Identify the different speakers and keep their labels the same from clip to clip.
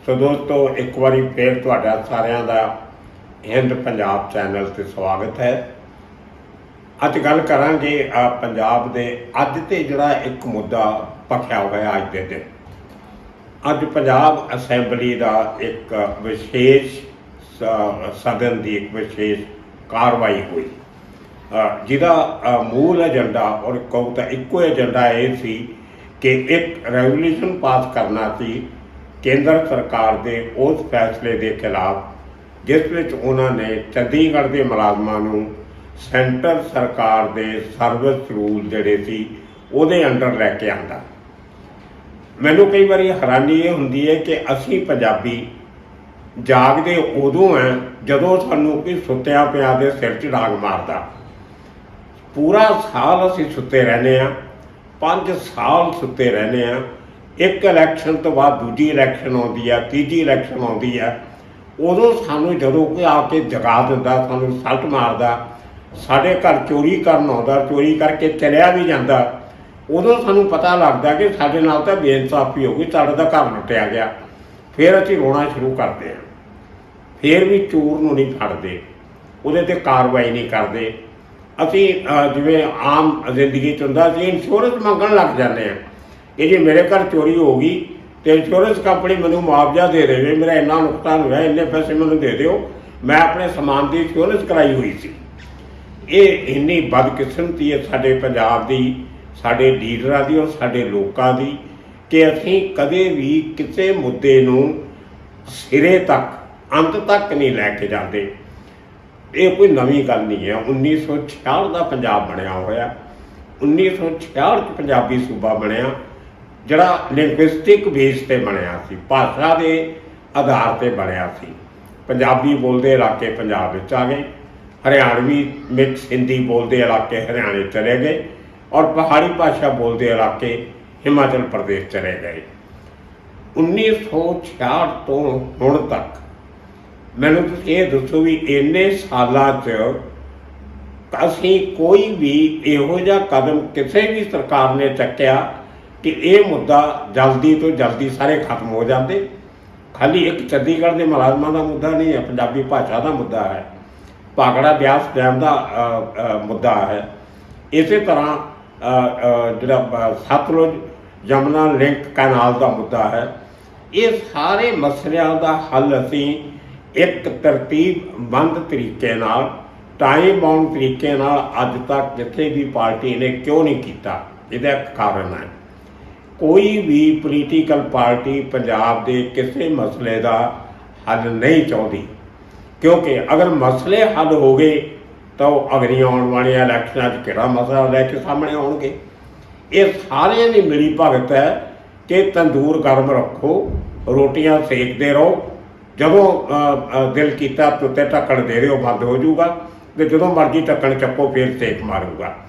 Speaker 1: सो दोस्तों एक बार फिर तुहाडा सारिਆਂ ਦਾ हिंद पंजाब चैनल ते स्वागत है। अज गल करांगे पंजाब दे अज ते जिहड़ा एक मुद्दा भखिया होया अज दे दिन। अज पंजाब असैंबली का एक विशेष सदन की एक विशेष कार्रवाई हुई जिहदा मूल एजेंडा और कहूँ तो इक्को एजेंडा ये सी कि एक रेगूलेशन पास करना सी केंद्र सरकार के उस फैसले के खिलाफ जिस विच उन्होंने चंडीगढ़ के मुलाजमां नूं सेंटर सरकार के सर्विस रूल जिहड़े सी उहदे अंडर लैके आंदा। मैनूं कई बार हैरानी ये हुंदी है कि असीं पंजाबी जागदे उदों हैं जदों सानूं कोई सुत्तिया पिया दे सिर च डांग मारदा। पूरा साल असीं सुत्ते रहने आ, 5 साल सुत्ते रहने आ। एक इलैक्शन तो बाद दूजी इलैक्शन आउंदी है, तीजी इलैक्शन आउंदी है, उदों सानूं जदों कोई आके जगा दिंदा, सानूं सल्ट मारदा, साडे घर चोरी करन आउंदा, चोरी करके चलिया भी जांदा, उदों सानूं पता लगदा कि साडे नाल तां बेइंसाफी हो गई, साडा तां घर लुੱਟਿਆ गया। फिर असीं रोना शुरू करते हैं, फिर भी चोर नूं नहीं फड़दे, उहदे ते कार्रवाई नहीं करदे। असीं जिवें आम जिंदगी च हुंदा असीं इंश्योरेंस मंगण लग जांदे आ कि जी मेरे घर चोरी हो गई तो इंश्योरेंस कंपनी मैनूं मुआवजा दे देवे, मेरा इन्ना नुकसान होया, इन्ने पैसे मैनूं दे दिओ, मैं अपने समान की इंश्योरेंस कराई हुई सी। ये इन्नी बदकिस्मती है साडे पंजाब दी, साडे लीडरां दी और साडे लोकां दी कि असीं कदे भी किसी मुद्दे नूं सिरे तक अंत तक नहीं लैके जाते। ये कोई नवीं गल नहीं है। 1966 का पंजाब बनया होया, 1966 पंजाबी सूबा बनया जिहड़ा लिंग्विस्टिक बेस ते बनया सी, भाषा के आधार पर बनया सी। पंजाबी बोलते इलाके पंजाब विच आ गए, हरियाणवी मिक्स हिंदी बोलते इलाके हरियाणे चले गए और पहाड़ी भाषा बोलते इलाके हिमाचल प्रदेश चले गए। 1966 तो हुण तक मैनूं तुसीं ये दसो भी इन्ने सालां च असीं कोई भी इहो जिहा कदम किसी भी सरकार ने चक्या कि ये मुद्दा जल्दी तो जल्दी सारे खत्म हो जाते। खाली एक चंडीगढ़ के मुलाजमां का मुद्दा नहीं है, पंजाबी भाषा का मुद्दा है, भाखड़ा ब्यास डैम का मुद्दा है, इस तरह जिहड़ा सतलुज यमुना लिंक कैनाल का मुद्दा है। ये सारे मसलियां का हल असीं एक तरतीबबंद तरीके नाल, टाइम बाउंड तरीके नाल अज तक किसी भी पार्टी ने क्यों नहीं किया। इसका एक कारण है, कोई भी पोलीटिकल पार्टी पंजाब के किसी मसले का हल नहीं चाहती, क्योंकि अगर मसले हल हो गए तो अगलियां आने वाली इलैक्शनां किहड़ा मसला लैके सामने आउणगे। ये सारिਆਂ की मिली भगत है कि तंदूर गर्म रखो, रोटियां सेकते रहो, जदों दिल किया तो उत्ते ढक्कन दे दिओ, बंद हो जाऊगा, तो जदों मर्जी ढक्कन चक्को फिर सेक मारूगा।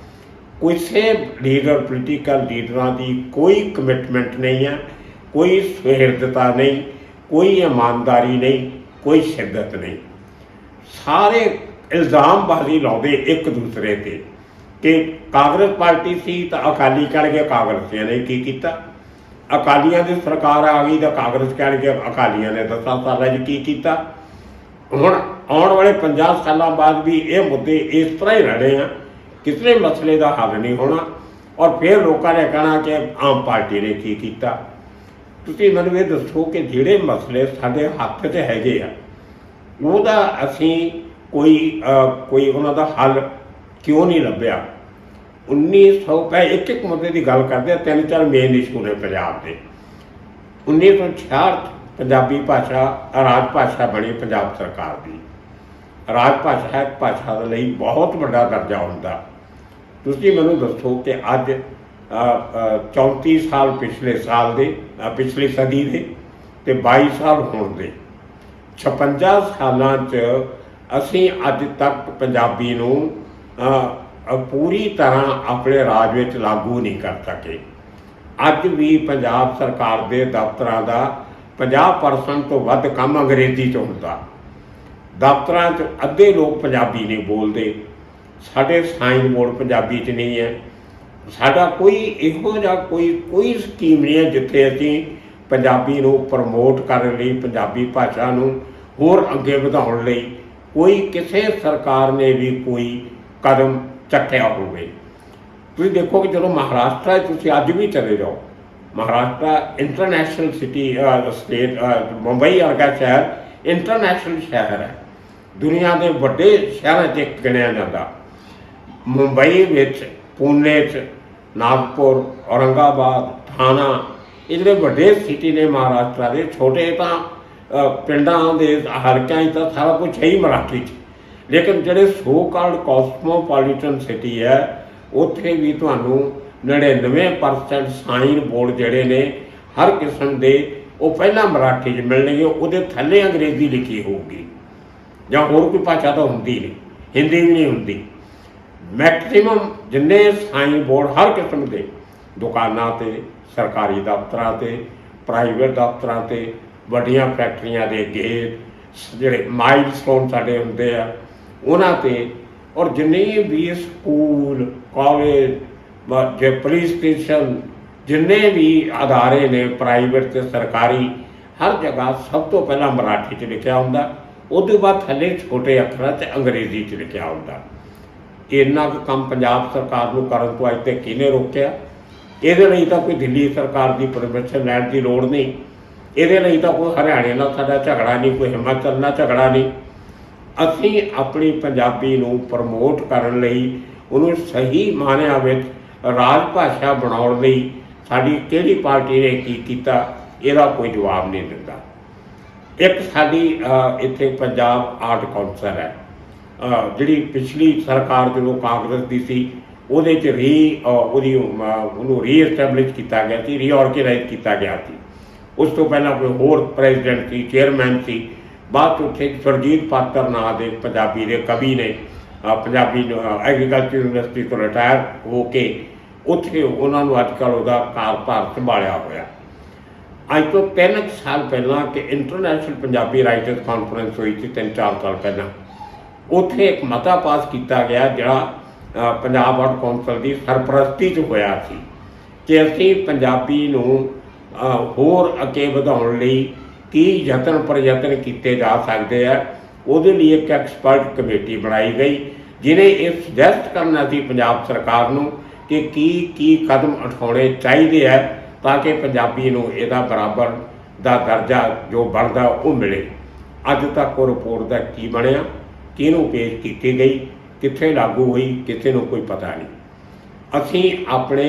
Speaker 1: किसी लीडर पोलीटिकल लीडरां की कोई कमिटमेंट नहीं है, कोई सुहिर्दता नहीं, कोई ईमानदारी नहीं, कोई शिद्दत नहीं। सारे इल्ज़ामबाजी लाउंदे एक दूसरे ते कि कांग्रेस पार्टी सी तो अकाली कह गए कांग्रेसियों ने की किया, अकालियां की सरकार आ गई तो कांग्रेस कह गए अकालियां ने 10 साल की किया। हुण आने वाले 50 सालों बाद भी ये मुद्दे इस तरह ही रहने हैं, किसी मसले का हल नहीं होना और फिर लोगों ने कहना कि आम पार्टी ने की किया। तुसीं मैनूं ये दसो कि जिहड़े मसले साडे हत्थ 'च हैगे आ ਉਹਦਾ ਅਸੀਂ कोई उन्हां दा हल क्यों नहीं लभ्या। 1900 एक एक मुद्दे की गल करते हैं, 3-4 मेन इशू ने पंजाब के। 1966 पंजाबी भाषा राजभाषा बनी पंजाब सरकार की। राजभाषा एक भाषा के लिए बहुत बड़ा दर्जा होंदा। तुसीं मैनूं दसो कि अज 34 साल पिछले साल दे, पिछली सदी के ते 22 साल होण दे 56 सालां च असीं अज तक पंजाबी नूं पूरी तरह अपने राज विच लागू नहीं कर सके। अज भी पंजाब सरकार के दफ्तरां दा 50% तो वध काम अंग्रेजी च हुंदा। दफ्तरां च अद्धे लोग पंजाबी नहीं बोलते, साडे साइन बोर्ड पंजाबी च नहीं है, साडा कोई इहो जिहा कोई स्कीम नहीं है जिथे असीं ਪੰਜਾਬੀ ਨੂੰ ਪ੍ਰਮੋਟ ਕਰਨ ਲਈ, ਪੰਜਾਬੀ ਭਾਸ਼ਾ ਨੂੰ ਹੋਰ ਅੱਗੇ ਵਧਾਉਣ ਲਈ ਕੋਈ ਕਿਸੇ ਸਰਕਾਰ ਨੇ ਵੀ ਕੋਈ ਕਦਮ ਚੱਕਿਆ ਹੋਵੇ। ਤੁਸੀਂ ਦੇਖੋ ਕਿ ਜਦੋਂ ਮਹਾਰਾਸ਼ਟਰ ਤੁਸੀਂ ਅੱਜ ਵੀ ਚਲੇ ਜਾਓ, Maharashtra international city state, Mumbai ਵਰਗਾ ਸ਼ਹਿਰ ਇੰਟਰਨੈਸ਼ਨਲ ਸ਼ਹਿਰ ਹੈ, ਦੁਨੀਆ ਦੇ ਵੱਡੇ ਸ਼ਹਿਰਾਂ 'ਚ ਇੱਕ ਗਿਣਿਆ ਜਾਂਦਾ। ਮੁੰਬਈ ਵਿੱਚ, ਪੂਨੇ 'ਚ, ਨਾਗਪੁਰ, ਔਰੰਗਾਬਾਦ, ਥਾਣਾ, ਇਹ ਜਿਹੜੇ ਵੱਡੇ ਸਿਟੀ ਨੇ ਮਹਾਰਾਸ਼ਟਰ ਦੇ, ਛੋਟੇ ਤਾਂ ਪਿੰਡਾਂ ਦੇ ਹਲਕਿਆਂ 'ਚ ਤਾਂ ਸਾਰਾ ਕੁਛ ਹੈ ਹੀ ਮਰਾਠੀ 'ਚ, ਲੇਕਿਨ ਜਿਹੜੇ ਸੋ ਕਾਲਡ ਕਾਸਮੋਪੋਲੀਟਨ ਸਿਟੀ ਹੈ ਉੱਥੇ ਵੀ ਤੁਹਾਨੂੰ 99% ਸਾਈਨ ਬੋਰਡ ਜਿਹੜੇ ਨੇ ਹਰ ਕਿਸਮ ਦੇ ਉਹ ਪਹਿਲਾਂ ਮਰਾਠੀ 'ਚ ਮਿਲਣਗੇ, ਉਹਦੇ ਥੱਲੇ ਅੰਗਰੇਜ਼ੀ ਲਿਖੀ ਹੋਊਗੀ ਜਾਂ ਹੋਰ ਕੋਈ ਭਾਸ਼ਾ ਤਾਂ ਹੁੰਦੀ ਨਹੀਂ, ਹਿੰਦੀ ਵੀ ਨਹੀਂ ਹੁੰਦੀ। ਮੈਕਸਿਮਮ ਜਿੰਨੇ ਸਾਈਨ ਬੋਰਡ ਹਰ ਕਿਸਮ ਦੇ ਦੁਕਾਨਾਂ 'ਤੇ, ਸਰਕਾਰੀ ਦਫ਼ਤਰਾਂ 'ਤੇ, ਪ੍ਰਾਈਵੇਟ ਦਫ਼ਤਰਾਂ 'ਤੇ, ਵੱਡੀਆਂ ਫੈਕਟਰੀਆਂ ਦੇ ਗੇਟ, ਜਿਹੜੇ ਮਾਈਲਸਟੋਨ ਸਾਡੇ ਹੁੰਦੇ ਆ ਉਹਨਾਂ 'ਤੇ, ਔਰ ਜਿੰਨੇ ਵੀ ਸਕੂਲ, ਕਾਲਜ, ਜੇ ਪੁਲਿਸ ਸਟੇਸ਼ਨ, ਜਿੰਨੇ ਵੀ ਅਦਾਰੇ ਨੇ ਪ੍ਰਾਈਵੇਟ ਅਤੇ ਸਰਕਾਰੀ, ਹਰ ਜਗ੍ਹਾ ਸਭ ਤੋਂ ਪਹਿਲਾਂ ਮਰਾਠੀ 'ਚ ਲਿਖਿਆ ਹੁੰਦਾ, ਉਹਦੇ ਬਾਅਦ ਥੱਲੇ ਛੋਟੇ ਅੱਖਰਾਂ 'ਚ ਅੰਗਰੇਜ਼ੀ 'ਚ ਲਿਖਿਆ ਹੁੰਦਾ। ਇੰਨਾ ਕੁ ਕੰਮ ਪੰਜਾਬ ਸਰਕਾਰ ਨੂੰ ਕਰਨ ਤੋਂ ਅੱਜ ਤੱਕ ਕਿਹਨੇ ਰੋਕਿਆ? ਇਹਦੇ ਲਈ ਤਾਂ ਕੋਈ ਦਿੱਲੀ ਸਰਕਾਰ ਦੀ ਪਰਮਿਸ਼ਨ ਲੈਣ ਦੀ ਲੋੜ ਨਹੀਂ, ਇਹਦੇ ਲਈ ਤਾਂ ਕੋਈ ਹਰਿਆਣੇ ਨਾਲ ਸਾਡਾ ਝਗੜਾ ਨਹੀਂ, ਕੋਈ ਹਿਮਾਚਲ ਨਾਲ ਝਗੜਾ ਨਹੀਂ। ਅਸੀਂ ਆਪਣੀ ਪੰਜਾਬੀ ਨੂੰ ਪ੍ਰਮੋਟ ਕਰਨ ਲਈ, ਉਹਨੂੰ ਸਹੀ ਮਾਅਨਿਆਂ ਵਿੱਚ ਰਾਜ ਭਾਸ਼ਾ ਬਣਾਉਣ ਲਈ ਸਾਡੀ ਕਿਹੜੀ ਪਾਰਟੀ ਨੇ ਕੀ ਕੀਤਾ, ਇਹਦਾ ਕੋਈ ਜਵਾਬ ਨਹੀਂ ਦਿੰਦਾ। ਇੱਕ ਸਾਡੀ ਇੱਥੇ ਪੰਜਾਬ ਆਰਟ ਕੌਂਸਲ ਹੈ, ਜਿਹੜੀ ਪਿਛਲੀ ਸਰਕਾਰ ਜਦੋਂ ਕਾਂਗਰਸ ਦੀ ਸੀ ਉਹਦੇ 'ਚ ਉਹਨੂੰ ਰੀਐਸਟੈਬਲਿਸ਼ ਕੀਤਾ ਗਿਆ ਸੀ, ਰੀਆਰਗੇਨਾਈਜ਼ ਕੀਤਾ ਗਿਆ ਸੀ। ਉਸ ਤੋਂ ਪਹਿਲਾਂ ਕੋਈ ਹੋਰ ਪ੍ਰੈਜ਼ੀਡੈਂਟ ਸੀ, ਚੇਅਰਮੈਨ ਸੀ। ਬਾਅਦ 'ਚ ਉੱਥੇ ਸੁਰਜੀਤ ਪਾਤਰ ਨਾਂ ਦੇ ਪੰਜਾਬੀ ਦੇ ਕਵੀ ਨੇ, ਪੰਜਾਬੀ ਐਗਰੀਕਲਚਰ ਯੂਨੀਵਰਸਿਟੀ ਤੋਂ ਰਿਟਾਇਰ ਹੋ ਕੇ ਉੱਥੇ ਉਹਨਾਂ ਨੂੰ ਅੱਜ ਕੱਲ੍ਹ ਉਹਦਾ ਕਾਰਭਾਰ ਸੰਭਾਲਿਆ ਹੋਇਆ। ਅੱਜ ਤੋਂ 3 ਸਾਲ ਪਹਿਲਾਂ ਕਿ ਇੰਟਰਨੈਸ਼ਨਲ ਪੰਜਾਬੀ ਰਾਈਟਰਸ ਕਾਨਫਰੰਸ ਹੋਈ ਸੀ 3-4 ਸਾਲ ਪਹਿਲਾਂ, ਉੱਥੇ ਇੱਕ ਮਤਾ ਪਾਸ ਕੀਤਾ ਗਿਆ ਜਿਹੜਾ ਪੰਜਾਬ ਆਰਟ ਕੌਂਸਲ ਦੀ ਸਰਪ੍ਰਸਤੀ 'ਚ ਹੋਇਆ ਸੀ ਕਿ ਅਸੀਂ ਪੰਜਾਬੀ ਨੂੰ ਹੋਰ ਅੱਗੇ ਵਧਾਉਣ ਲਈ ਕੀ ਯਤਨ ਪ੍ਰਯਤਨ ਕੀਤੇ ਜਾ ਸਕਦੇ ਆ। ਉਹਦੇ ਲਈ ਇੱਕ ਐਕਸਪਰਟ ਕਮੇਟੀ ਬਣਾਈ ਗਈ ਜਿਹਨੇ ਇਹ ਸੁਜੈਸਟ ਕਰਨਾ ਸੀ ਪੰਜਾਬ ਸਰਕਾਰ ਨੂੰ ਕਿ ਕੀ ਕਦਮ ਉਠਾਉਣੇ ਚਾਹੀਦੇ ਆ ਤਾਂ ਕਿ ਪੰਜਾਬੀ ਨੂੰ ਇਹਦਾ ਬਰਾਬਰ ਦਾ ਦਰਜਾ ਜੋ ਬਣਦਾ ਉਹ ਮਿਲੇ। ਅੱਜ ਤੱਕ ਉਹ ਰਿਪੋਰਟ ਦਾ ਕੀ ਬਣਿਆ, ਕਿਹਨੂੰ ਪੇਸ਼ ਕੀਤੀ ਗਈ, ਕਿੱਥੇ ਲਾਗੂ ਹੋਈ, ਕਿਸੇ ਨੂੰ ਕੋਈ ਪਤਾ ਨਹੀਂ। ਅਸੀਂ ਆਪਣੇ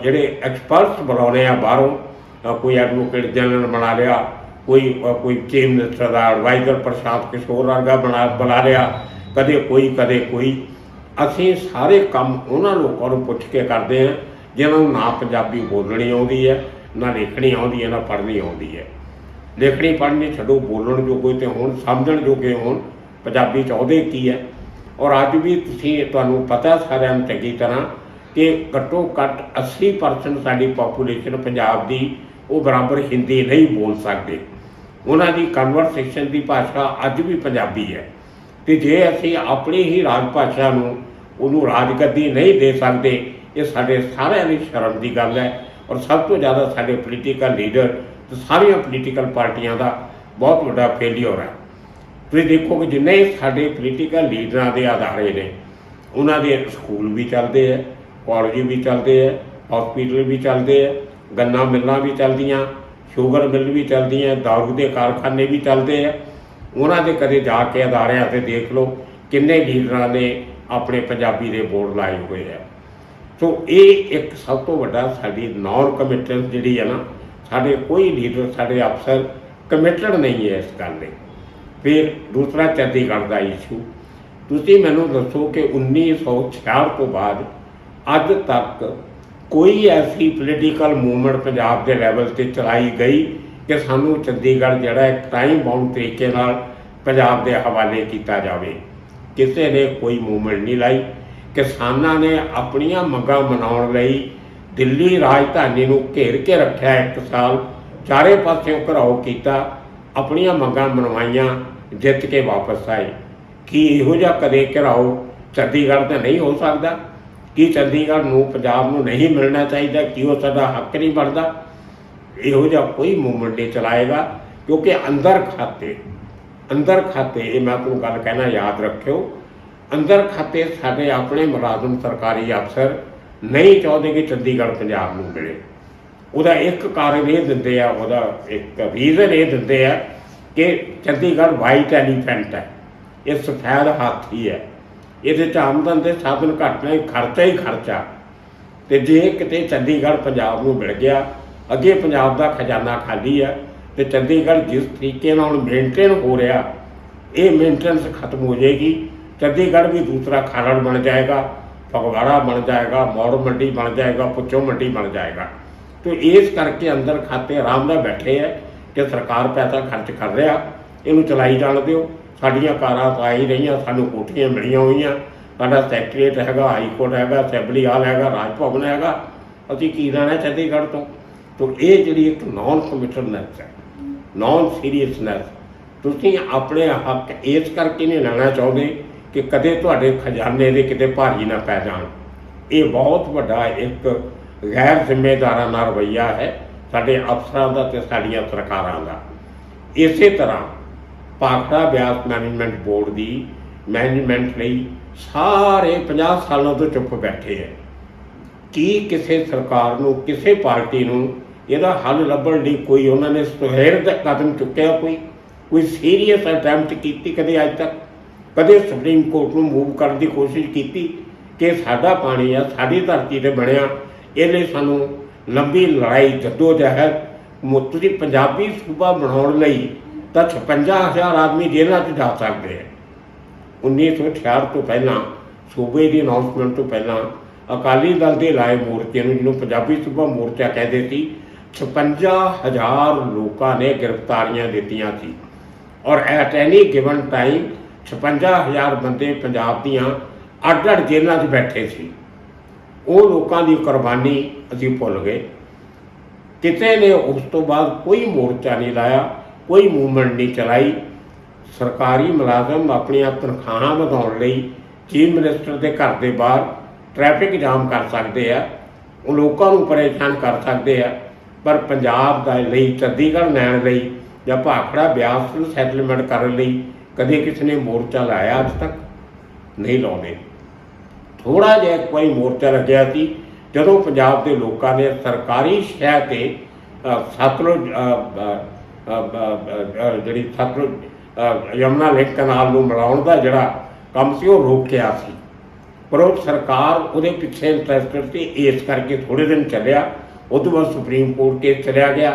Speaker 1: ਜਿਹੜੇ ਐਕਸਪਰਟਸ ਬੁਲਾਉਂਦੇ ਆ ਬਾਹਰੋਂ, ਕੋਈ ਐਡਵੋਕੇਟ ਜਨਰਲ ਬਣਾ ਲਿਆ, ਕੋਈ ਚੀਫ ਮਿਨਿਸਟਰ ਦਾ ਐਡਵਾਈਜ਼ਰ ਪ੍ਰਸ਼ਾਂਤ ਕਿਸ਼ੋਰ ਵਰਗਾ ਬੁਲਾ ਲਿਆ, ਕਦੇ ਕੋਈ। ਅਸੀਂ ਸਾਰੇ ਕੰਮ ਉਹਨਾਂ ਲੋਕਾਂ ਨੂੰ ਪੁੱਛ ਕੇ ਕਰਦੇ ਹਾਂ ਜਿਹਨਾਂ ਨੂੰ ਨਾ ਪੰਜਾਬੀ ਬੋਲਣੀ ਆਉਂਦੀ ਹੈ, ਨਾ ਲਿਖਣੀ ਆਉਂਦੀ ਹੈ, ਨਾ ਪੜ੍ਹਨੀ ਆਉਂਦੀ ਹੈ। ਲਿਖਣੀ ਪੜ੍ਹਨੀ ਛੱਡੋ, ਬੋਲਣ ਜੋਗੇ ਤੇ ਹੋਣ, ਸਮਝਣ ਜੋਗੇ ਹੋਣ ਪੰਜਾਬੀ ਚਾਹੁੰਦੇ ਕੀ ਹੈ। ਔਰ ਅੱਜ ਵੀ ਤੁਹਾਨੂੰ ਪਤਾ ਸਾਰਿਆਂ ਨੂੰ ਚੰਗੀ ਤਰ੍ਹਾਂ ਕਿ ਘੱਟੋ ਘੱਟ 80% ਸਾਡੀ ਪਾਪੂਲੇਸ਼ਨ ਪੰਜਾਬ ਦੀ ਉਹ ਬਰਾਬਰ ਹਿੰਦੀ ਨਹੀਂ ਬੋਲ ਸਕਦੇ। ਉਹਨਾਂ ਦੀ ਕਨਵਰਸੇਸ਼ਨ ਦੀ ਭਾਸ਼ਾ ਅੱਜ ਵੀ ਪੰਜਾਬੀ ਹੈ। ਅਤੇ ਜੇ ਅਸੀਂ ਆਪਣੀ ਹੀ ਰਾਜ ਭਾਸ਼ਾ ਨੂੰ ਉਹਨੂੰ ਰਾਜਗੱਦੀ ਨਹੀਂ ਦੇ ਸਕਦੇ, ਇਹ ਸਾਡੇ ਸਾਰਿਆਂ ਦੀ ਸ਼ਰਮ ਦੀ ਗੱਲ ਹੈ। ਔਰ ਸਭ ਤੋਂ ਜ਼ਿਆਦਾ ਸਾਡੇ ਪੋਲੀਟੀਕਲ ਲੀਡਰ ਅਤੇ ਸਾਰੀਆਂ ਪੋਲੀਟੀਕਲ ਪਾਰਟੀਆਂ ਦਾ ਬਹੁਤ ਵੱਡਾ ਫੇਲੀਅਰ ਹੈ। ਤੁਸੀਂ ਦੇਖੋ ਕਿ ਜਿੰਨੇ ਸਾਡੇ ਪੋਲੀਟੀਕਲ ਲੀਡਰਾਂ ਦੇ ਅਦਾਰੇ ਨੇ, ਉਹਨਾਂ ਦੇ ਸਕੂਲ ਵੀ ਚੱਲਦੇ ਹੈ, ਕਾਲਜ ਵੀ ਚੱਲਦੇ ਹੈ, ਹਸਪੀਟਲ ਵੀ ਚੱਲਦੇ ਹੈ, ਗੰਨਾ ਮਿੱਲਾਂ ਵੀ ਚੱਲਦੀਆਂ, ਸ਼ੂਗਰ ਮਿੱਲ ਵੀ ਚੱਲਦੀਆਂ, ਦਾਰੂ ਦੇ ਕਾਰਖਾਨੇ ਵੀ ਚੱਲਦੇ ਹੈ। ਉਹਨਾਂ ਦੇ ਕਦੇ ਜਾ ਕੇ ਅਦਾਰਿਆਂ 'ਤੇ ਦੇਖ ਲਓ ਕਿੰਨੇ ਲੀਡਰਾਂ ਨੇ ਆਪਣੇ ਪੰਜਾਬੀ ਦੇ ਬੋਰਡ ਲਾਏ ਹੋਏ ਹੈ। ਸੋ ਇਹ ਇੱਕ ਸਭ ਤੋਂ ਵੱਡਾ ਸਾਡੀ ਨੌਨ ਕਮਿਟਡ ਜਿਹੜੀ ਹੈ ਨਾ, ਸਾਡੇ ਕੋਈ ਲੀਡਰ, ਸਾਡੇ ਅਫਸਰ ਕਮਿਟਡ ਨਹੀਂ ਹੈ ਇਸ ਗੱਲ ਲਈ। ਫਿਰ ਦੂਸਰਾ ਚੰਡੀਗੜ੍ਹ ਦਾ ਇਸ਼ੂ, ਤੁਸੀਂ ਮੈਨੂੰ ਦੱਸੋ ਕਿ 1966 ਤੋਂ ਬਾਅਦ ਅੱਜ ਤੱਕ ਕੋਈ ਐਸੀ ਪੋਲੀਟੀਕਲ ਮੂਵਮੈਂਟ ਪੰਜਾਬ ਦੇ ਲੈਵਲ 'ਤੇ ਚਲਾਈ ਗਈ ਕਿ ਸਾਨੂੰ ਚੰਡੀਗੜ੍ਹ ਜਿਹੜਾ ਇੱਕ ਟਾਈਮ ਬਾਉਂਡ ਤਰੀਕੇ ਨਾਲ ਪੰਜਾਬ ਦੇ ਹਵਾਲੇ ਕੀਤਾ ਜਾਵੇ? ਕਿਸੇ ਨੇ ਕੋਈ ਮੂਵਮੈਂਟ ਨਹੀਂ ਲਾਈ। ਕਿਸਾਨਾਂ ਨੇ ਆਪਣੀਆਂ ਮੰਗਾਂ ਮਨਾਉਣ ਲਈ ਦਿੱਲੀ ਰਾਜਧਾਨੀ ਨੂੰ ਘੇਰ ਕੇ ਰੱਖਿਆ, 1 ਸਾਲ ਚਾਰੇ ਪਾਸਿਓਂ ਘਿਰਾਓ ਕੀਤਾ, ਆਪਣੀਆਂ ਮੰਗਾਂ ਮਨਵਾਈਆਂ, ਜਿੱਤ ਕੇ ਵਾਪਸ ਆਏ। ਕੀ ਇਹੋ ਜਿਹਾ ਕਦੇ ਘਿਰਾਓ ਚੰਡੀਗੜ੍ਹ ਤਾਂ ਨਹੀਂ ਹੋ ਸਕਦਾ? ਕੀ ਚੰਡੀਗੜ੍ਹ ਨੂੰ ਪੰਜਾਬ ਨੂੰ ਨਹੀਂ ਮਿਲਣਾ ਚਾਹੀਦਾ? ਕੀ ਉਹ ਸਾਡਾ ਹੱਕ ਨਹੀਂ ਬਣਦਾ? ਇਹੋ ਜਿਹਾ ਕੋਈ ਮੂਵਮੈਂਟ ਨਹੀਂ ਚਲਾਏਗਾ, ਕਿਉਂਕਿ ਅੰਦਰ ਖਾਤੇ ਇਹ ਮੈਂ ਤੁਹਾਨੂੰ ਗੱਲ ਕਹਿਣਾ ਯਾਦ ਰੱਖਿਓ, ਅੰਦਰ ਖਾਤੇ ਸਾਡੇ ਆਪਣੇ ਮੁਲਾਜ਼ਮ ਸਰਕਾਰੀ ਅਫਸਰ ਨਹੀਂ ਚਾਹੁੰਦੇ ਕਿ ਚੰਡੀਗੜ੍ਹ ਪੰਜਾਬ ਨੂੰ ਮਿਲੇ। ਉਹਦਾ ਇੱਕ ਕਾਰਨ ਇਹ ਦਿੰਦੇ ਆ, ਉਹਦਾ ਇੱਕ ਰੀਜ਼ਨ ਇਹ ਦਿੰਦੇ ਆ ਕਿ ਚੰਡੀਗੜ੍ਹ ਵਾਈਟ ਐਲੀਫੈਂਟ ਹੈ, ਇਹ ਸਫੈਦ ਹਾਥੀ ਹੈ, ਇਹਦੇ 'ਚ ਆਮਦਨ ਦੇ ਸਾਧਨ ਘੱਟ ਨੇ, ਖਰਚਾ ਹੀ ਖਰਚਾ। ਅਤੇ ਜੇ ਕਿਤੇ ਚੰਡੀਗੜ੍ਹ ਪੰਜਾਬ ਨੂੰ ਮਿਲ ਗਿਆ, ਅੱਗੇ ਪੰਜਾਬ ਦਾ ਖਜ਼ਾਨਾ ਖਾਲੀ ਹੈ, ਅਤੇ ਚੰਡੀਗੜ੍ਹ ਜਿਸ ਤਰੀਕੇ ਨਾਲ ਮੇਨਟੇਨ ਹੋ ਰਿਹਾ, ਇਹ ਮੇਨਟੇਨੈਂਸ ਖਤਮ ਹੋ ਜਾਏਗੀ। ਚੰਡੀਗੜ੍ਹ ਵੀ ਦੂਸਰਾ ਖਰੜ ਬਣ ਜਾਏਗਾ, ਫਗਵਾੜਾ ਬਣ ਜਾਏਗਾ, ਮੌੜ ਮੰਡੀ ਬਣ ਜਾਏਗਾ, ਪੁੱਛੋ ਮੰਡੀ ਬਣ ਜਾਏਗਾ। तो इस करके अंदर खाते आराम नाल बैठे है कि सरकार पैसा खर्च कर रहा, इनू चलाई जान दो। साडियां कारां तो आ ही रही, सानू कोठियां मिलियां हुई, साडा सैकटरीएट हैगा, हाईकोर्ट हैगा, असैंबली हाल हैगा, राज भवन हैगा, असीं की लेना चंडीगढ़ तो ये जी एक नॉन कमिटडनेस है, नॉन सीरीयसनैस। तुसीं अपने हक इस करके नहीं लेना चाहते कि कदे तुहाडे खजाने दे किते भारी ना पै जाण। ये बहुत वड्डा एक गैर जिम्मेदाराना रवैया है साडे अफसरां दा ते साडीआं सरकारां दा। इसे तरह भाखड़ा ब्यास मैनेजमेंट बोर्ड की मैनेजमेंट लई सारे 50 सालों तो चुप बैठे है कि किसी सरकार नूं, किसी पार्टी नूं इहदा हल लभण लई कोई उन्होंने सुहिरद कदम चुक्या, कोई सीरीयस अटैम्प्ट की कदे अज तक? कदे सुप्रीम कोर्ट नूं मूव करने की कोशिश की कि साडा पानी आ साडी धरती ते बनिया, इहदे सानू लंबी लड़ाई जद्दोजहद, तुसीं पंजाबी सूबा बनाउण लई तां 56,000 आदमी जेलों च जा सकते हैं। 1968 तो पहला सूबे की अनाउंसमेंट तो पहला अकाली दल के लाए मोर्चे में जिन्होंने पंजाबी सूबा मोर्चा कहते थे, 56,000 लोगों ने गिरफ्तारियां दित्तियां थी और एट एनी गिवन टाइम 56,000 बंदे पंजाब दियां अड अड जेलों च बैठे सी। वो लोगों की कुर्बानी असीं भुल गए। किसी ने उस तो बाद कोई मोर्चा नहीं लाया, कोई मूवमेंट नहीं चलाई। सरकारी मुलाजम अपनी तनख्वाहां वधाउण लई चीफ मिनिस्टर के घर के बाहर ट्रैफिक जाम कर सकते हैं, वो लोगों को परेशान कर सकते हैं, पर पंजाब दा लई चंडीगढ़ लैण लई या भाखड़ा ब्यास सैटलमेंट करने लई कदे किसी ने मोर्चा लाया अज तक नहीं लाउंदे। थोड़ा जिहा कोई मोर्चा लग्या सी जदों पंजाब के लोगों ने सरकारी शह ते सतलुज जिहड़ी सतलुज यमुना लिंक कनाल नूं मिलाउण दा जिहड़ा काम सी वो रोकिया सी, पर वो सरकार उहदे पिछे इंटरस्टेड सी, इस करके थोड़े दिन चलिया। उस तो बाद सुप्रीम कोर्ट केस चलिया गया,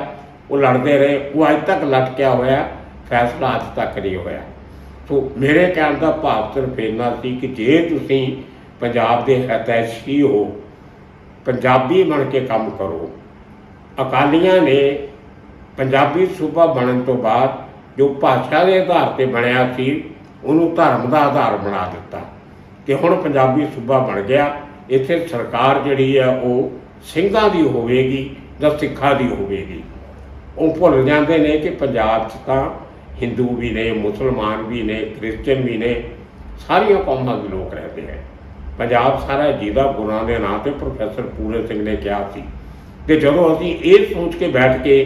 Speaker 1: वो लड़ते रहे, वो अज तक लटकिया होया, फैसला अज तक नहीं होया। तो मेरे कहने का भाव सिर्फ इन्ना सी कि जे तुसीं पंजाब के हितैषी हो, पंजाबी बन के काम करो। अकालियां ने पंजाबी सूबा बनने तो बाद जो भाषा के आधार पर बनया सी उन्होंने धर्म का आधार बना दिता कि हुण पंजाबी सूबा बन गया, इत्थे सरकार जिहड़ी है वो सिंघां दी होवेगी जां सिखां दी होवेगी। वो भुल जाते हैं कि पंजाब च तां हिंदू भी ने, मुसलमान भी ने, क्रिश्चन भी ने, सारिया कौमां के लोग रहते हैं। पंजाब सारा जिहदा गुरां दे नां ते प्रोफैसर पूरन सिंह ने कहा सी कि जदों असीं ये सोच के बैठ के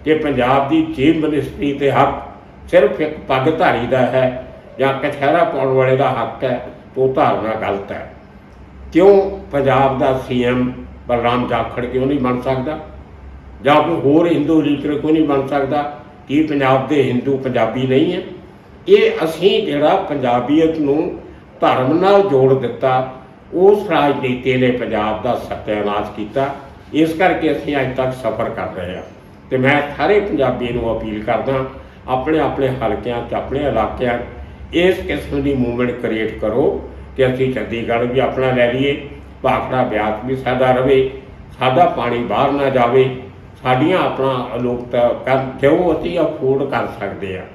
Speaker 1: कि पंजाब की चीफ मिनिस्ट्री ते हक सिर्फ एक पगधारी का है या कछहरा पाउण वाले का हक है, तो धारणा गलत है। क्यों पंजाब का CM बलराम जाखड़ क्यों नहीं बन सकता, या कोई होर हिंदू लीडर क्यों नहीं बन सकता? कि पंजाब के हिंदू पंजाबी नहीं है? ये असीं जिहड़ा पंजाबीयत नूं धर्म नाल जोड़ दिता, उस राजनीति ने पंजाब का सत्यानाश किया। इस करके असीं अज तक सफ़र कर रहे हैं। तो मैं सारे पंजाबी नूं अपील करदा, अपने अपने हलकियां च, अपने इलाकिਆਂ इस किस्म की मूवमेंट क्रिएट करो कि असीं चंडीगढ़ भी अपना लै लीए, भाखड़ा ब्यास भी साडा रवे, साडा पानी बाहर ना जावे, साडियां अपना अलोकता जो असीं अफोर्ड कर सकते हैं,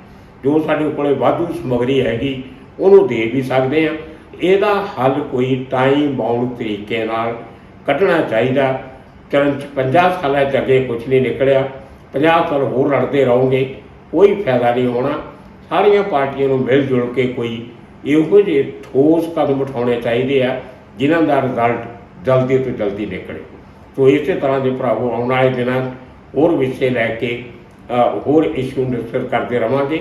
Speaker 1: जो साडे कोले वाधू समगरी हैगी उन्होंने दे भी सकते हैं। इसदा हल कोई टाइम बाउंड तरीके नाल कढ़ना चाहिए। 50 साल अगे कुछ नहीं निकलिया, 50 साल होर लड़ते रहोगे, कोई फायदा नहीं होना। सारिया पार्टियों को मिल जुल के कोई इहो ਜਿਹੇ ठोस कदम उठाने चाहिए आ जिन्हों का रिजल्ट जल्दी तो जल्दी निकले। तो इस तरह के भरावो आने वाले दिनों ਹੋਰ ਵਿਸ਼ੇ ਲੈ ਕੇ ਹੋਰ ਇਸ਼ੂ ਡਿਸਕਸ ਕਰਦੇ ਰਵਾਂਗੇ।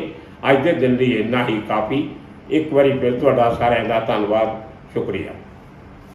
Speaker 1: ਅੱਜ ਦੇ ਦਿਨ ਲਈ ਇੰਨਾ ਹੀ ਕਾਫੀ। ਇੱਕ ਵਾਰੀ ਫਿਰ ਤੁਹਾਡਾ ਸਾਰਿਆਂ ਦਾ ਧੰਨਵਾਦ, ਸ਼ੁਕਰੀਆ।